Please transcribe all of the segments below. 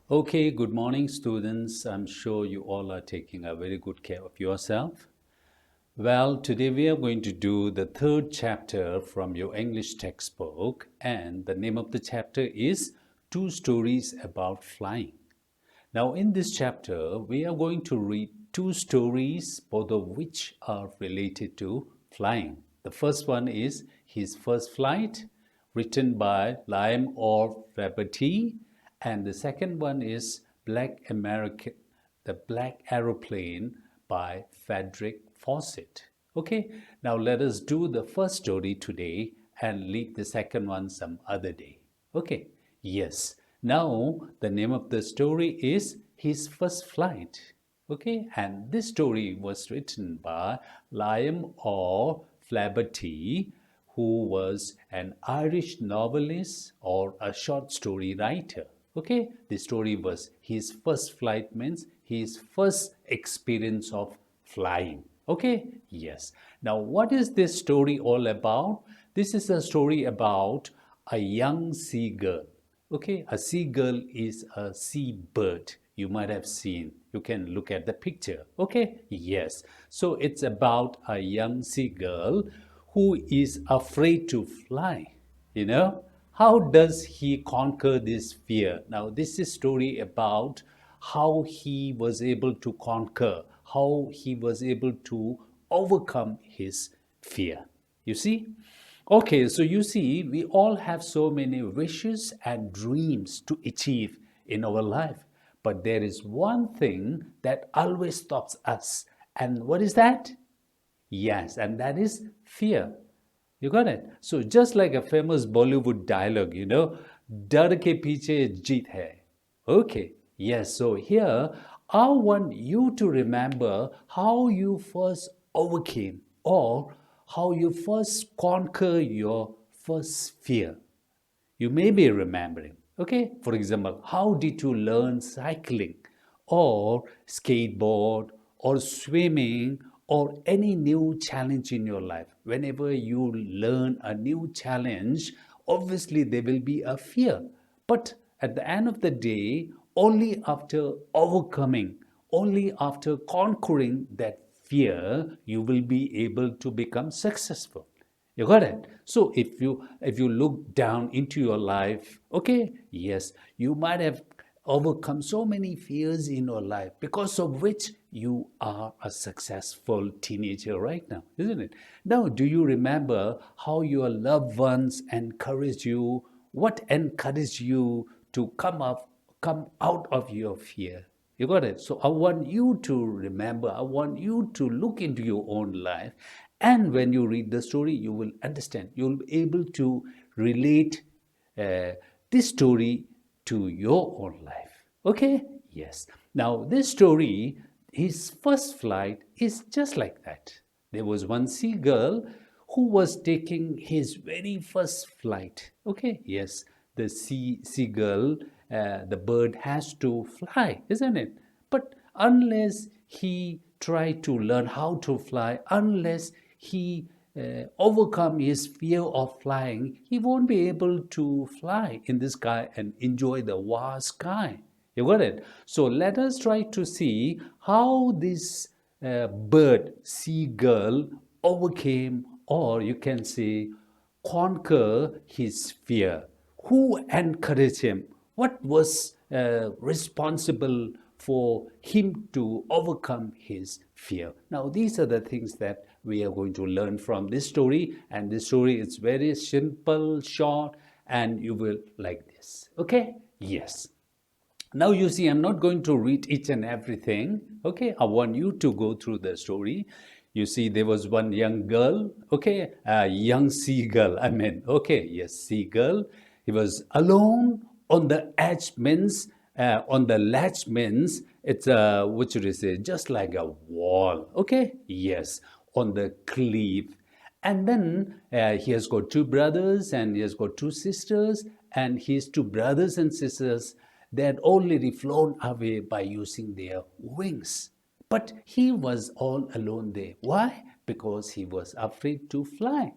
Okay, good morning, students. I'm sure you all are taking a very good care of yourself. Well, today we are going to do the third chapter from your English textbook, and the name of the chapter is Two Stories About Flying. Now, in this chapter, we are going to read two stories, both of which are related to flying. The first one is His First Flight, written by Liam Orr Flaherty, and the second one is The Black Aeroplane by Frederick Fawcett. Okay, now let us do the first story today and leave the second one some other day. Okay, yes. Now, the name of the story is His First Flight. Okay, and this story was written by Liam Orr Flaherty, who was an Irish novelist or a short story writer. Okay, the story was his first flight means his first experience of flying. Okay, yes. Now, what is this story all about? This is a story about a young seagull. Okay, a seagull is a seabird. You might have seen. You can look at the picture. Okay, yes. So it's about a young seagull who is afraid to fly. You know, how does he conquer this fear? Now, this is story about how he was able to conquer, how he was able to overcome his fear. You see? Okay, so you see, we all have so many wishes and dreams to achieve in our life. But there is one thing that always stops us. And what is that? Yes, and that is fear. You got it? So just like a famous Bollywood dialogue, डर के पीछे जीत है. Okay, yes, so here I want you to remember how you first overcame or how you first conquer your first fear. You may be remembering. Okay, for example, how did you learn cycling or skateboard or swimming or any new challenge in your life? Whenever you learn a new challenge, obviously there will be a fear. But at the end of the day, only after overcoming, only after conquering that fear, you will be able to become successful. You got it? So if you look down into your life, okay, yes, you might have overcome so many fears in your life because of which you are a successful teenager right now, isn't it? Now, do you remember how your loved ones encourage you? What encouraged you to come out of your fear? You got it? So I want you to remember, I want you to look into your own life. And when you read the story, you will understand. You'll be able to relate uh, this story to your own life. Okay? Yes. Now, this story, his first flight is just like that. There was one seagull who was taking his very first flight. Okay? Yes. The seagull, the bird has to fly, isn't it? But unless he try to learn how to fly, unless he overcome his fear of flying, he won't be able to fly in the sky and enjoy the vast sky. You got it? So let us try to see how this bird, seagull, overcame, or you can say, conquer his fear. Who encouraged him? What was responsible for him to overcome his fear? Now, these are the things that we are going to learn from this story, and this story is very simple, short, and you will like this. Okay? Yes. Now you see, I'm not going to read each and everything. Okay, I want you to go through the story. You see, there was one young girl, okay, a young seagull. Okay, yes, seagull. He was alone on the edge, means on the ledge, means it's what should I say, just like a wall. Okay, yes, on the cliff. And then he has got two brothers and he has got two sisters, and his two brothers and sisters, they had already flown away by using their wings. But he was all alone there. Why? Because he was afraid to fly.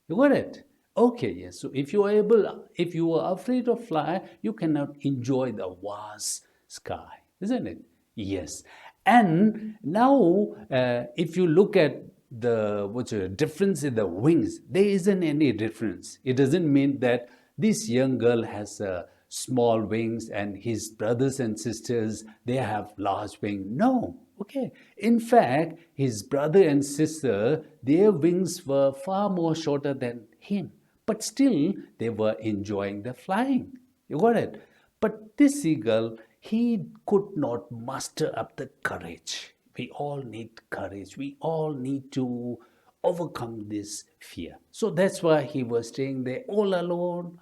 You got it? Okay, yes. So if you are afraid of fly, you cannot enjoy the vast sky, isn't it? Yes. And now, if you look at the what's the difference in the wings, there isn't any difference. It doesn't mean that this young girl has small wings and his brothers and sisters they have large wings. No. Okay. In fact, his brother and sister, their wings were far more shorter than him, but still they were enjoying the flying. You got it? But this seagull, he could not muster up the courage. We all need courage. We all need to overcome this fear. So that's why he was staying there all alone.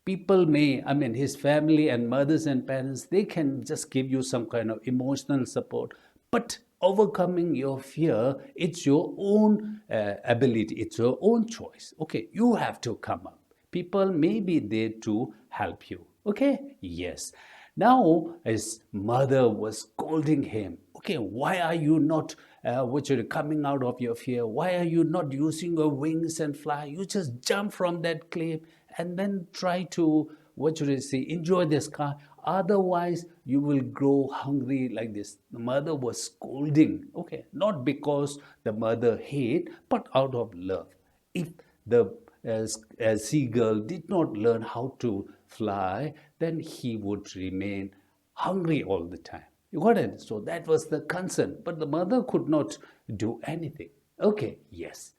People may, I mean, his family and mothers and parents, they can just give you some kind of emotional support. But overcoming your fear, it's your own ability, it's your own choice. Okay, you have to come up. People may be there to help you. Okay, yes. Now his mother was scolding him. Okay, why are you not what you're coming out of your fear? Why are you not using your wings and fly? You just jump from that cliff and then try to what should I say enjoy the sky. Otherwise, you will grow hungry like this. The mother was scolding. Okay, not because the mother hate, but out of love. If the seagull did not learn how to fly, then he would remain hungry all the time. You got it? So that was the concern. But the mother could not do anything. Okay, yes.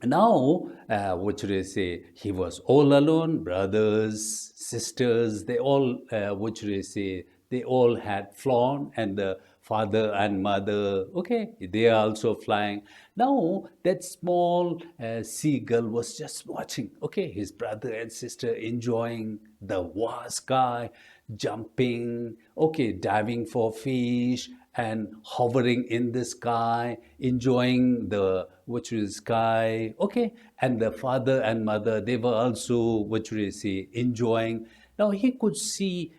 Now, what should I say? He was all alone, brothers, sisters, they all, what should I say? They all had flown, and the father and mother, okay, they are also flying. Now, that small seagull was just watching, okay, his brother and sister enjoying the vast sky, jumping, okay, diving for fish, and hovering in the sky, enjoying the which is sky. Okay, and the father and mother they were also what should I say enjoying. Now he could see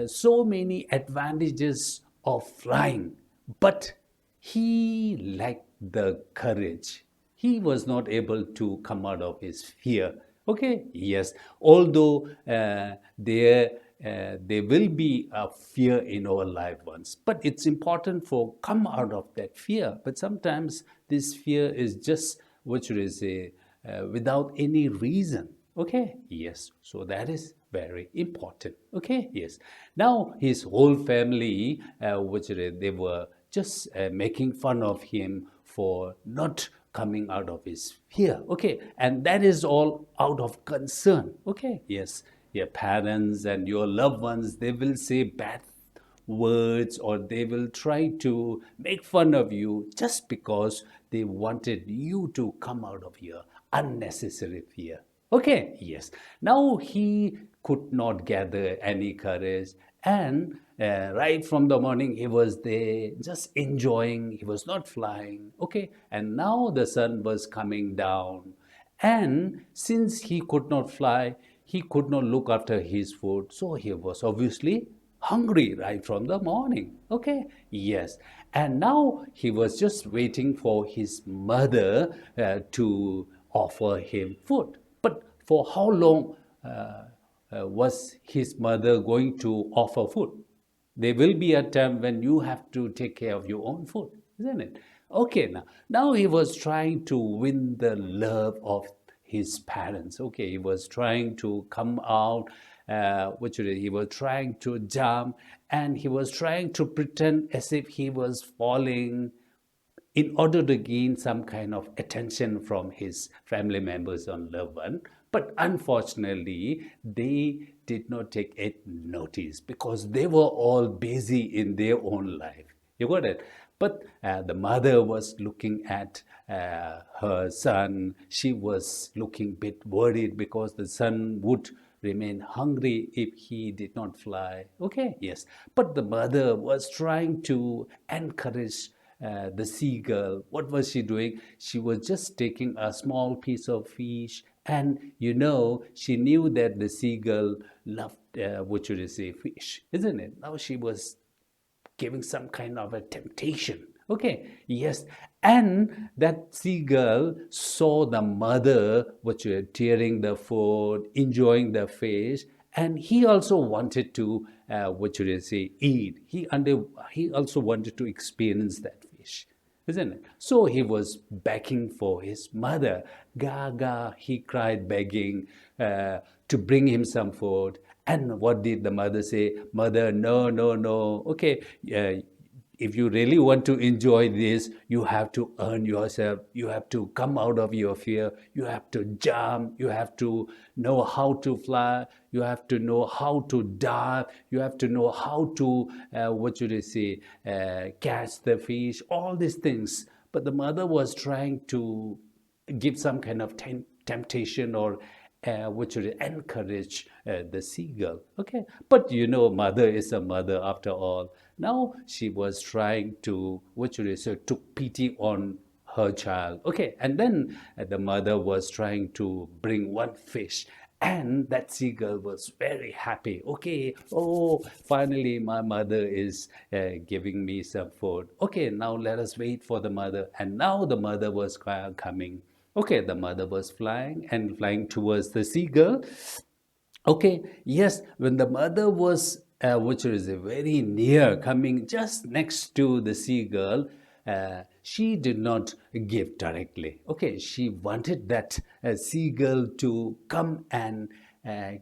so many advantages of flying, but he lacked the courage. He was not able to come out of his fear. Okay, yes, although there will be a fear in our life once, but it's important for come out of that fear. But sometimes this fear is just what should I say without any reason. Okay, yes, so that is very important. Okay, yes. Now his whole family, which they were just making fun of him for not coming out of his fear. Okay, and that is all out of concern. Okay, yes, your parents and your loved ones, they will say bad words or they will try to make fun of you just because they wanted you to come out of your unnecessary fear. Okay, yes. Now he could not gather any courage, and right from the morning he was there just enjoying, he was not flying. Okay, and now the sun was coming down, and since he could not fly, he could not look after his food, so he was obviously hungry right from the morning. Okay, yes. And now he was just waiting for his mother to offer him food. But for how long was his mother going to offer food? There will be a time when you have to take care of your own food, isn't it? Okay, now he was trying to win the love of his parents. Okay, he was trying to come out, he was trying to jump, and he was trying to pretend as if he was falling in order to gain some kind of attention from his family members and loved one. But unfortunately, they did not take it notice because they were all busy in their own life. You got it? But the mother was looking at her son. She was looking a bit worried because the son would remain hungry if he did not fly. Okay, yes. But the mother was trying to encourage the seagull. What was she doing? She was just taking a small piece of fish, and she knew that the seagull loved, what should I say, fish, isn't it? Now she was giving some kind of a temptation. Okay, yes. And that seagull saw the mother, which were tearing the food, enjoying the fish, and he also wanted to, what should I say, eat. He also wanted to experience that fish, isn't it? So he was begging for his mother. Gaga, he cried, begging to bring him some food. And what did the mother say? Mother, no, no, no. Okay, if you really want to enjoy this, you have to earn yourself. You have to come out of your fear. You have to jump. You have to know how to fly. You have to know how to dive. You have to know how to, what should I say, catch the fish, all these things. But the mother was trying to give some kind of temptation or which would encourage the seagull. Okay, but mother is a mother after all. Now she was trying to, what should I say, took pity on her child. Okay, and then the mother was trying to bring one fish. And that seagull was very happy. Okay, oh, finally my mother is giving me some food. Okay, now let us wait for the mother. And now the mother was coming. Okay, the mother was flying and flying towards the seagull. Okay, yes, when the mother was, which is very near, coming just next to the seagull, she did not give directly. Okay, she wanted that seagull to come and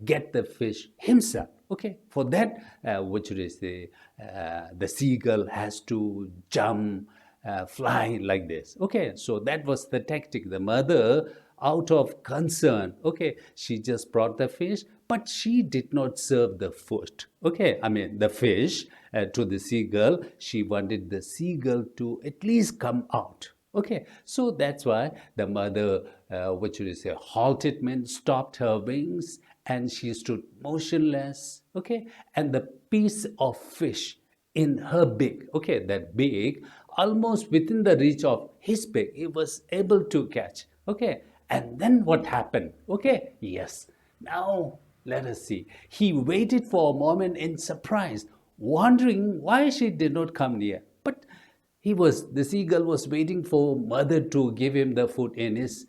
get the fish himself. Okay, for that, which is the seagull has to jump, fly like this. Okay, so that was the tactic. The mother, out of concern, okay, she just brought the fish, but she did not serve the food. Okay, I mean the fish to the seagull. She wanted the seagull to at least come out. Okay, so that's why the mother, what should I say, halted, means stopped her wings, and she stood motionless. Okay, and the piece of fish in her beak, okay, that beak, almost within the reach of his beak, he was able to catch. Okay, and then what happened? Okay, yes, now let us see. He waited for a moment in surprise, wondering why she did not come near. But the seagull was waiting for mother to give him the food in his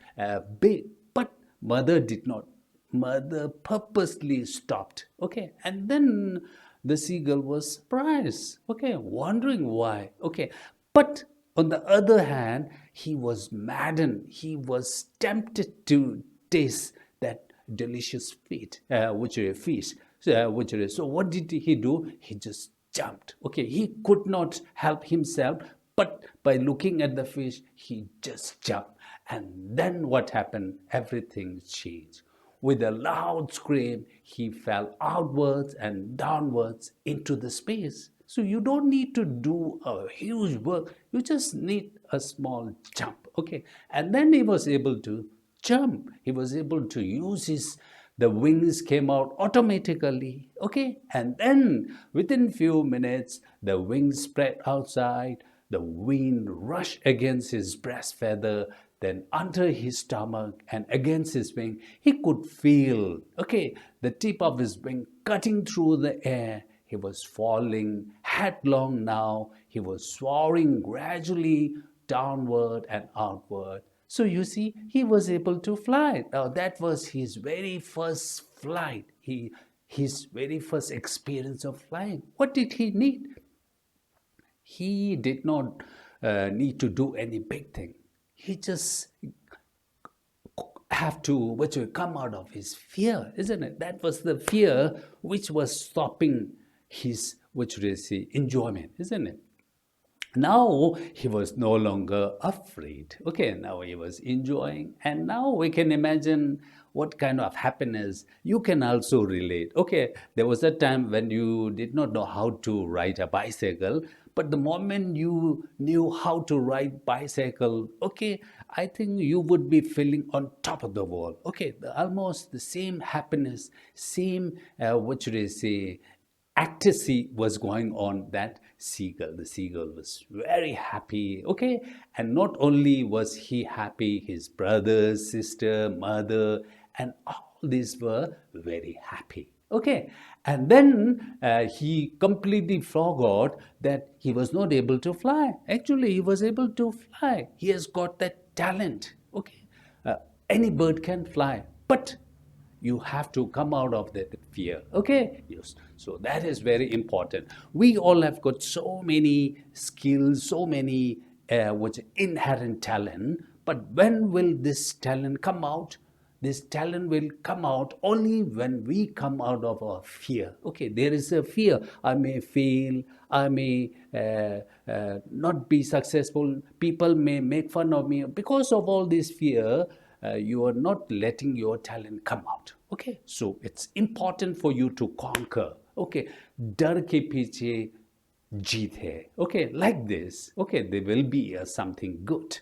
beak, but mother did not. Mother purposely stopped. Okay, and then the seagull was surprised. Okay, wondering why. Okay, but on the other hand, he was maddened. He was tempted to taste that delicious feet, which is fish. So what did he do? He just jumped. Okay, he could not help himself, but by looking at the fish, he just jumped. And then what happened? Everything changed. With a loud scream, he fell outwards and downwards into the space. So you don't need to do a huge work. You just need a small jump. Okay. And then he was able to jump. He was able to use the wings came out automatically. Okay. And then within few minutes, the wings spread outside. The wind rushed against his breast feather, then under his stomach and against his wing. He could feel, okay, the tip of his wing cutting through the air. He was falling headlong now. He was soaring gradually downward and outward. So you see, he was able to fly. Now that was his very first flight. His very first experience of flying. What did he need? He did not need to do any big thing. He just have to come out of his fear, isn't it? That was the fear which was stopping his enjoyment, isn't it? Now he was no longer afraid. Okay, now he was enjoying, and now we can imagine what kind of happiness you can also relate. Okay, there was a time when you did not know how to ride a bicycle, but the moment you knew how to ride bicycle, okay, I think you would be feeling on top of the world. Okay, almost the same happiness, same ecstasy was going on that seagull. The seagull was very happy. Okay, and not only was he happy, his brother, sister, mother, and all these were very happy. Okay, and then he completely forgot that he was not able to fly. Actually, he was able to fly. He has got that talent. Okay, uh, any bird can fly, but you have to come out of that fear. Okay, yes. So that is very important. We all have got so many skills, so many what's inherent talent. But when will this talent come out? This talent will come out only when we come out of our fear. Okay, there is a fear. I may fail. I may not be successful. People may make fun of me. Because of all this fear, you are not letting your talent come out. Okay, so it's important for you to conquer. Okay, डर के पीछे जीत है. Okay, like this. Okay, there will be something good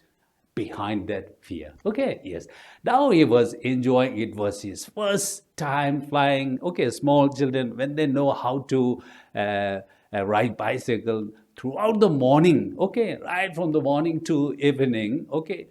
behind that fear. Okay, yes. Now he was enjoying, it was his first time flying. Okay, small children, when they know how to ride bicycle throughout the morning, okay, right from the morning to evening, okay,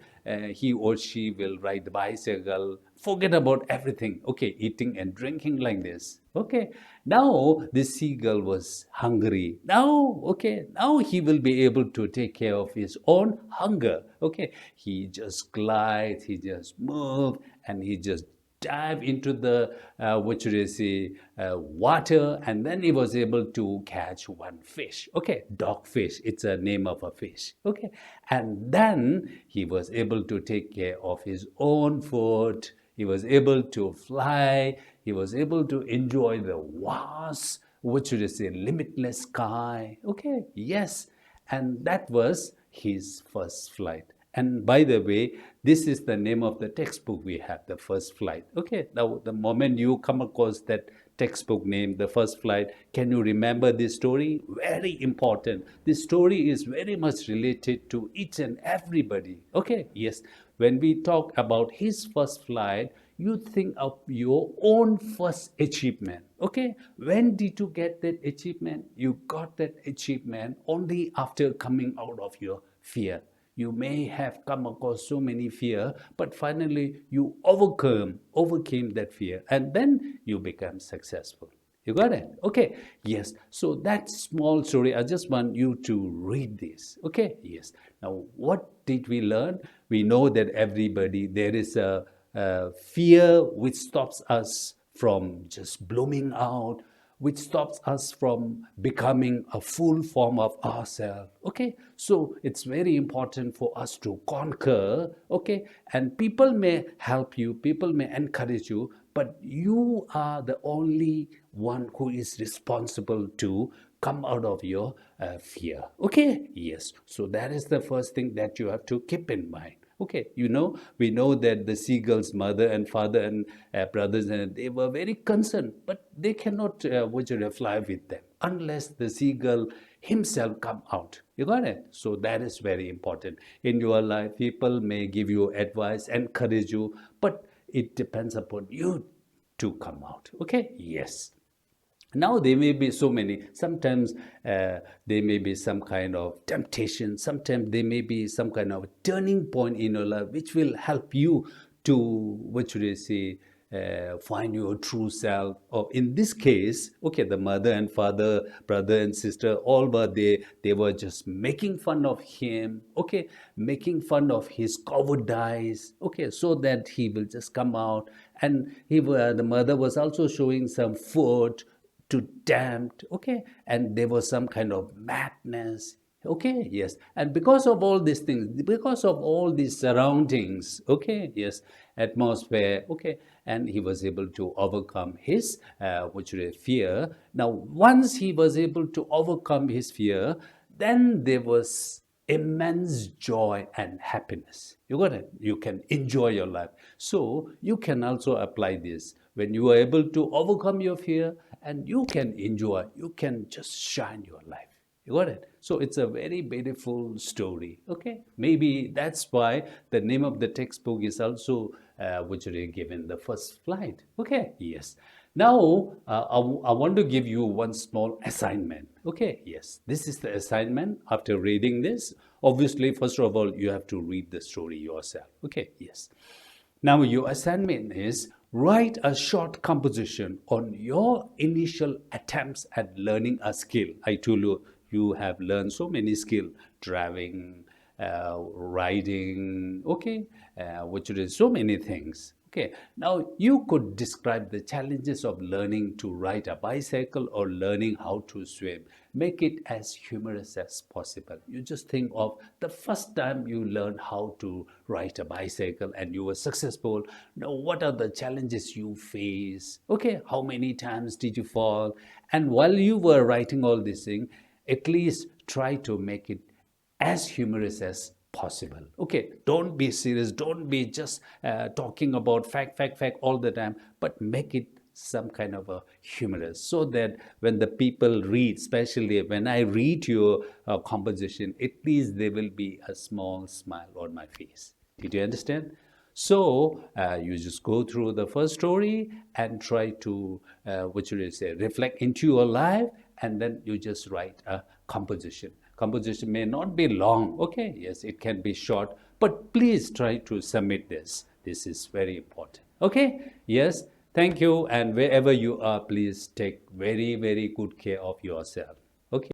he or she will ride the bicycle, forget about everything, okay, eating and drinking like this. Okay, now the seagull was hungry. Now, okay, now he will be able to take care of his own hunger. Okay, he just glides, he just move, and he just dive into the what should I say water, and then he was able to catch one fish. Okay, dogfish. It's a name of a fish. Okay, and then he was able to take care of his own food. He was able to fly. He was able to enjoy the vast, what should I say, limitless sky. Okay, yes, and that was his first flight. And by the way, this is the name of the textbook we have, The First Flight. Okay, now the moment you come across that textbook name, The First Flight, can you remember this story? Very important. This story is very much related to each and everybody. Okay, yes. When we talk about his first flight, you think of your own first achievement. Okay, when did you get that achievement? You got that achievement only after coming out of your fear. You may have come across so many fear, but finally you overcame that fear, and then you become successful. You got it? Okay. Yes. So that small story, I just want you to read this. Okay. Yes. Now, what did we learn? We know that there is a fear which stops us from just blooming out, which stops us from becoming a full form of ourselves. Okay, so it's very important for us to conquer. Okay, and people may help you, people may encourage you, but you are the only one who is responsible to come out of your fear. Okay, yes, so that is the first thing that you have to keep in mind. Okay, we know that the seagull's mother and father and brothers, and they were very concerned, but they cannot fly with them unless the seagull himself come out. You got it? So that is very important. In your life, people may give you advice, encourage you, but it depends upon you to come out. Okay? Yes. Now there may be so many. Sometimes there may be some kind of temptation. Sometimes there may be some kind of turning point in your life which will help you to, what should I say, find your true self. Or in this case, okay, the mother and father, brother and sister, all were there. They were just making fun of him. Okay, making fun of his cowardice. Okay, so that he will just come out. And the mother was also showing some food to tempt, okay, and there was some kind of madness, okay, yes, and because of all these things, because of all these surroundings, okay, yes, atmosphere, okay, and he was able to overcome his fear. Now once he was able to overcome his fear, then there was immense joy and happiness. You got it? You can enjoy your life. So you can also apply this. When you are able to overcome your fear, and you can enjoy, you can just shine your life. You got it? So it's a very beautiful story. Okay, maybe that's why the name of the textbook is also which are given, The First Flight. Okay, yes. Now I want to give you one small assignment. Okay, yes, this is the assignment. After reading this, obviously, first of all, you have to read the story yourself. Okay, yes. Now your assignment is, Write a short composition on your initial attempts at learning a skill. I told you, you have learned so many skills: driving, riding, okay, which is so many things. Okay, now you could describe the challenges of learning to ride a bicycle or learning how to swim. Make it as humorous as possible. You just think of the first time you learned how to ride a bicycle and you were successful. Now, what are the challenges you face? Okay, how many times did you fall? And while you were writing all these things, at least try to make it as humorous as possible. Okay, don't be serious, don't be just talking about fact all the time, but make it some kind of a humorous, so that when the people read, especially when I read your composition, at least there will be a small smile on my face. Did you understand? So you just go through the first story and try to, what should I say, reflect into your life, and then you just write a composition. Composition may not be long, okay? Yes, it can be short, but please try to submit this. This is very important, okay? Yes, thank you. And wherever you are, please take very, very good care of yourself.